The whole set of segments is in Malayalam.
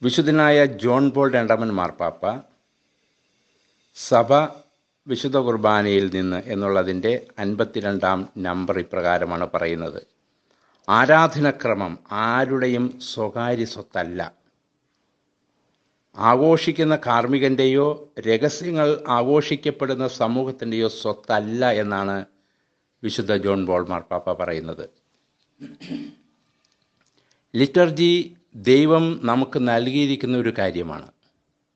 വിശുദ്ധനായ ജോൺ പോൾ രണ്ടാമൻ മാർപ്പാപ്പ സഭ വിശുദ്ധ കുർബാനയിൽ നിന്ന് എന്നുള്ളതിൻ്റെ 52-ാം നമ്പർ ഇപ്രകാരമാണ് പറയുന്നത്: ആരാധനക്രമം ആരുടെയും സ്വകാര്യ സ്വത്തല്ല, ആഘോഷിക്കുന്ന കാർമ്മികൻ്റെയോ രഹസ്യങ്ങൾ ആഘോഷിക്കപ്പെടുന്ന സമൂഹത്തിൻ്റെയോ സ്വത്തല്ല എന്നാണ് വിശുദ്ധ ജോൺ പോൾ മാർപ്പാപ്പ പറയുന്നത്. ലിറ്റർജി ദൈവം നമുക്ക് നൽകിയിരിക്കുന്ന ഒരു കാര്യമാണ്.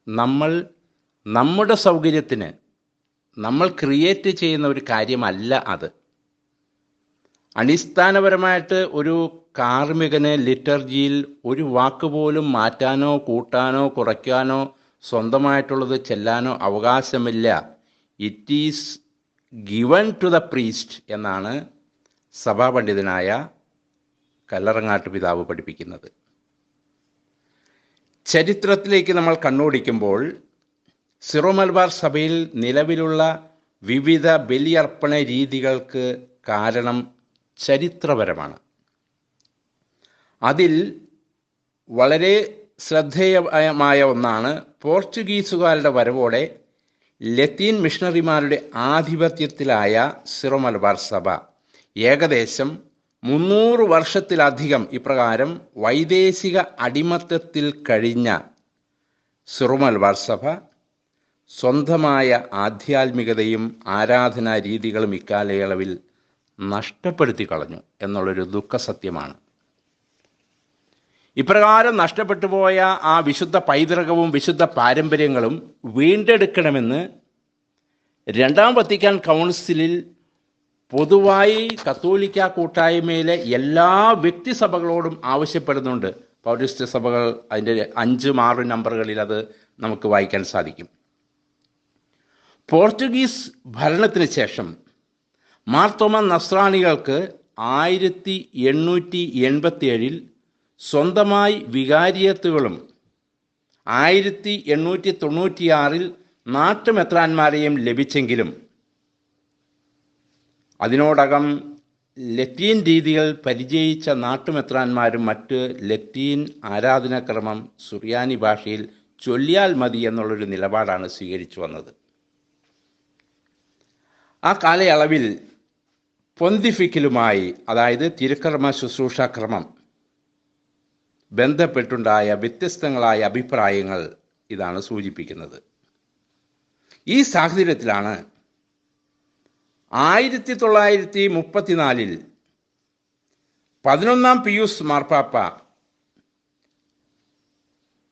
നമ്മൾ നമ്മുടെ സൗകര്യത്തിന് നമ്മൾ ക്രിയേറ്റ് ചെയ്യുന്ന ഒരു കാര്യമല്ല അത്. അടിസ്ഥാനപരമായിട്ട് ഒരു കാർമ്മികന് ലിറ്റർജിയിൽ ഒരു വാക്കുപോലും മാറ്റാനോ കൂട്ടാനോ കുറയ്ക്കാനോ സ്വന്തമായിട്ടുള്ളത് ചെല്ലാനോ അവകാശമില്ല. It is given to the priest എന്നാണ് സഭാപണ്ഡിതനായ കല്ലറങ്ങാട്ട് പിതാവ് പഠിപ്പിക്കുന്നത്. ചരിത്രത്തിലേക്ക് നമ്മൾ കണ്ണോടിക്കുമ്പോൾ സിറോ മലബാർ സഭയിൽ നിലവിലുള്ള വിവിധ ബലിയർപ്പണ രീതികൾക്ക് കാരണം ചരിത്രപരമാണ്. അതിൽ വളരെ ശ്രദ്ധേയമായ ഒന്നാണ് പോർച്ചുഗീസുകാരുടെ വരവോടെ ലത്തീൻ മിഷണറിമാരുടെ ആധിപത്യത്തിലായ സിറോ മലബാർ സഭ ഏകദേശം 300 വർഷത്തിലധികം ഇപ്രകാരം വൈദേശിക അടിമത്തത്തിൽ കഴിഞ്ഞ സിറോ മലബാർ സഭ സ്വന്തമായ ആധ്യാത്മികതയും ആരാധനാ രീതികളും ഇക്കാലയളവിൽ നഷ്ടപ്പെടുത്തി കളഞ്ഞു എന്നുള്ളൊരു ദുഃഖസത്യമാണ്. ഇപ്രകാരം നഷ്ടപ്പെട്ടു പോയ ആ വിശുദ്ധ പൈതൃകവും വിശുദ്ധ പാരമ്പര്യങ്ങളും വീണ്ടെടുക്കണമെന്ന് 2-ാം വത്തിക്കാൻ കൗൺസിലിൽ പൊതുവായി കത്തോലിക്ക കൂട്ടായ്മയിലെ എല്ലാ വ്യക്തിസഭകളോടും ആവശ്യപ്പെടുന്നുണ്ട്. പൗരസ്ത്യ സഭകൾ അതിൻ്റെ 5-6 നമ്പറുകളിൽ അത് നമുക്ക് വായിക്കാൻ സാധിക്കും. പോർച്ചുഗീസ് ഭരണത്തിന് ശേഷം മാർത്തോമ നസ്രാണികൾക്ക് 1887 സ്വന്തമായി വികാരിയത്തുകളും 1896 നാട്ടുമെത്രാന്മാരെയും ലഭിച്ചെങ്കിലും അതിനോടകം ലത്തീൻ രീതികൾ പരിചയിച്ച നാട്ടുമെത്രാന്മാരും മറ്റ് ലത്തീൻ ആരാധനാക്രമം സുറിയാനി ഭാഷയിൽ ചൊല്ലിയാൽ മതി എന്നുള്ളൊരു നിലപാടാണ് സ്വീകരിച്ചു വന്നത്. ആ കാലയളവിൽ പൊന്തിഫിക്കലുമായി, അതായത് തിരുക്കർമ്മ ശുശ്രൂഷാക്രമം ബന്ധപ്പെട്ടുണ്ടായ വ്യത്യസ്തങ്ങളായ അഭിപ്രായങ്ങൾ ഇതാണ് സൂചിപ്പിക്കുന്നത്. ഈ സാഹചര്യത്തിലാണ് 1934 11-ാം പിയൂസ് മാർപ്പാപ്പ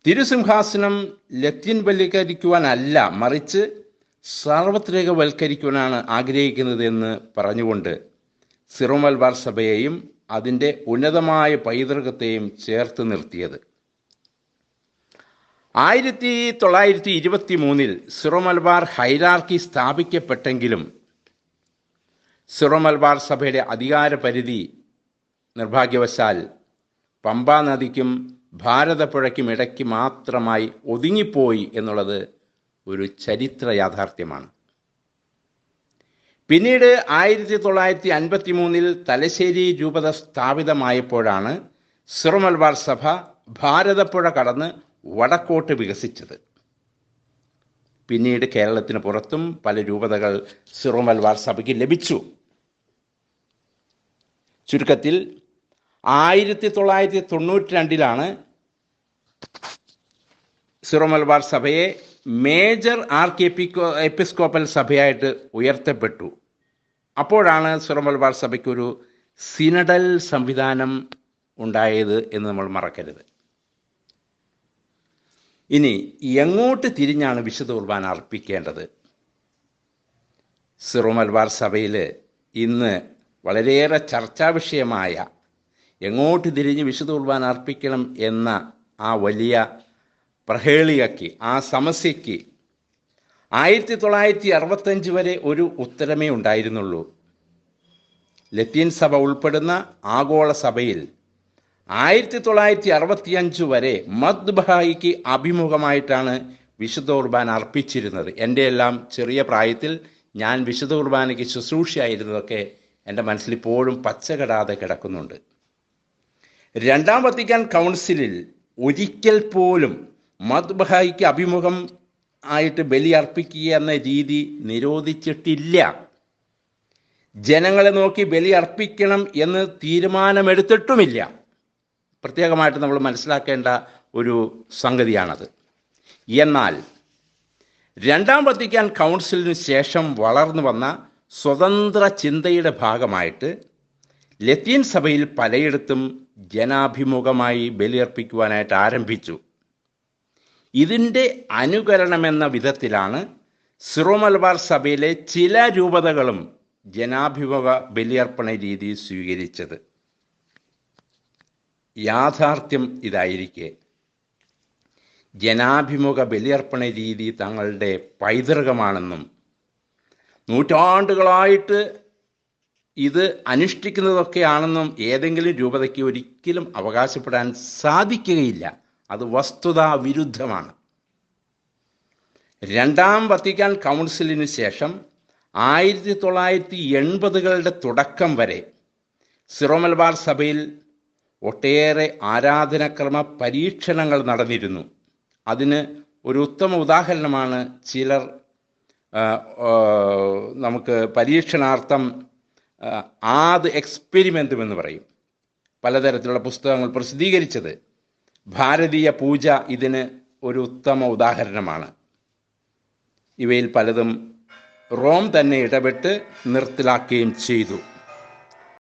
തിരുസിംഹാസനം ലത്തീൻവൽക്കരിക്കുവാനല്ല, മറിച്ച് സാർവത്രികവൽക്കരിക്കുവാനാണ് ആഗ്രഹിക്കുന്നത് എന്ന് പറഞ്ഞുകൊണ്ട് സിറോ മലബാർ സഭയെയും അതിൻ്റെ ഉന്നതമായ പൈതൃകത്തെയും ചേർത്ത് നിർത്തിയത്. 1923 സിറോ മലബാർ ഹൈറാർക്കി സ്ഥാപിക്കപ്പെട്ടെങ്കിലും സിറോ മലബാർ സഭയുടെ അധികാര പരിധി നിർഭാഗ്യവശാൽ പമ്പാ നദിക്കും ഭാരതപ്പുഴയ്ക്കും ഇടയ്ക്ക് മാത്രമായി ഒതുങ്ങിപ്പോയി എന്നുള്ളത് ഒരു ചരിത്ര യാഥാർത്ഥ്യമാണ്. പിന്നീട് 1953 തലശ്ശേരി രൂപത സ്ഥാപിതമായപ്പോഴാണ് സിറോ മലബാർ സഭ ഭാരതപ്പുഴ കടന്ന് വടക്കോട്ട് വികസിച്ചത്. പിന്നീട് കേരളത്തിന് പുറത്തും പല രൂപതകൾ സിറോ മലബാർ സഭയ്ക്ക് ലഭിച്ചു. ചുരുക്കത്തിൽ 1992 സിറോ മലബാർ സഭയെ മേജർ ആർക്കി എപ്പിസ്കോപ്പൽ സഭയായിട്ട് ഉയർത്തപ്പെട്ടു. അപ്പോഴാണ് സിറോ മലബാർ സഭയ്ക്കൊരു സിനഡൽ സംവിധാനം ഉണ്ടായത് എന്ന് നമ്മൾ മറക്കരുത്. ഇനി എങ്ങോട്ട് തിരിഞ്ഞാണ് വിശുദ്ധ കുർബാന അർപ്പിക്കേണ്ടത്? സിറോ മലബാർ സഭയിൽ ഇന്ന് വളരെയേറെ ചർച്ചാ വിഷയമായ എങ്ങോട്ട് തിരിഞ്ഞ് വിശുദ്ധ കുർബാന അർപ്പിക്കണം എന്ന ആ വലിയ പ്രഹേളികയ്ക്ക്, ആ സമസ്യയ്ക്ക് 1965 വരെ ഒരു ഉത്തരമേ ഉണ്ടായിരുന്നുള്ളൂ. ലത്തീൻ സഭ ഉൾപ്പെടുന്ന ആഗോള സഭയിൽ 1965 വരെ മദ്ബഹായിക്ക് അഭിമുഖമായിട്ടാണ് വിശുദ്ധ കുർബാന അർപ്പിച്ചിരുന്നത്. എൻ്റെ എല്ലാം ചെറിയ പ്രായത്തിൽ ഞാൻ വിശുദ്ധ കുർബാനയ്ക്ക് ശുശ്രൂഷയായിരുന്നതൊക്കെ എൻ്റെ മനസ്സിൽ ഇപ്പോഴും പച്ചകെടാതെ കിടക്കുന്നുണ്ട്. 2-ാം വത്തിക്കാൻ കൗൺസിലിൽ ഒരിക്കൽ പോലും മദ്ബഹായ്ക്ക് അഭിമുഖം ആയിട്ട് ബലി അർപ്പിക്കുക എന്ന രീതി നിരോധിച്ചിട്ടില്ല. ജനങ്ങളെ നോക്കി ബലി അർപ്പിക്കണം എന്ന് തീരുമാനമെടുത്തിട്ടുമില്ല. പ്രത്യേകമായിട്ട് നമ്മൾ മനസ്സിലാക്കേണ്ട ഒരു സംഗതിയാണത്. എന്നാൽ രണ്ടാം വത്തിക്കാൻ കൗൺസിലിന് ശേഷം വളർന്നു വന്ന സ്വതന്ത്ര ചിന്തയുടെ ഭാഗമായിട്ട് ലത്തീൻ സഭയിൽ പലയിടത്തും ജനാഭിമുഖമായി ബലിയർപ്പിക്കുവാനായിട്ട് ആരംഭിച്ചു. ഇതിൻ്റെ അനുകരണമെന്ന വിധത്തിലാണ് സിറോ മലബാർ സഭയിലെ ചില രൂപതകളും ജനാഭിമുഖ ബലിയർപ്പണ രീതി സ്വീകരിച്ചത്. യാഥാർത്ഥ്യം ഇതായിരിക്കെ ജനാഭിമുഖ ബലിയർപ്പണ രീതി തങ്ങളുടെ പൈതൃകമാണെന്നും നൂറ്റാണ്ടുകളായിട്ട് ഇത് അനുഷ്ഠിക്കുന്നതൊക്കെയാണെന്നും ഏതെങ്കിലും രൂപതയ്ക്ക് ഒരിക്കലും അവകാശപ്പെടാൻ സാധിക്കുകയില്ല. അത് വസ്തുതാ വിരുദ്ധമാണ്. രണ്ടാം വത്തിക്കാൻ കൗൺസിലിന് ശേഷം 1980കളുടെ തുടക്കം വരെ സിറോ മലബാർ സഭയിൽ ഒട്ടേറെ ആരാധനക്രമ പരീക്ഷണങ്ങൾ നടന്നിരുന്നു. അതിന് ഒരു ഉത്തമ ഉദാഹരണമാണ് ചിലർ നമുക്ക് പരീക്ഷണാർത്ഥം ആദ് എക്സ്പെരിമെൻ്റ് എന്ന് പറയും, പലതരത്തിലുള്ള പുസ്തകങ്ങൾ പ്രസിദ്ധീകരിച്ചത്. ഭാരതീയ പൂജ ഇതിന് ഒരു ഉത്തമ ഉദാഹരണമാണ്. ഇവയിൽ പലതും റോം തന്നെ ഇടപെട്ട് നിർത്തലാക്കുകയും ചെയ്തു.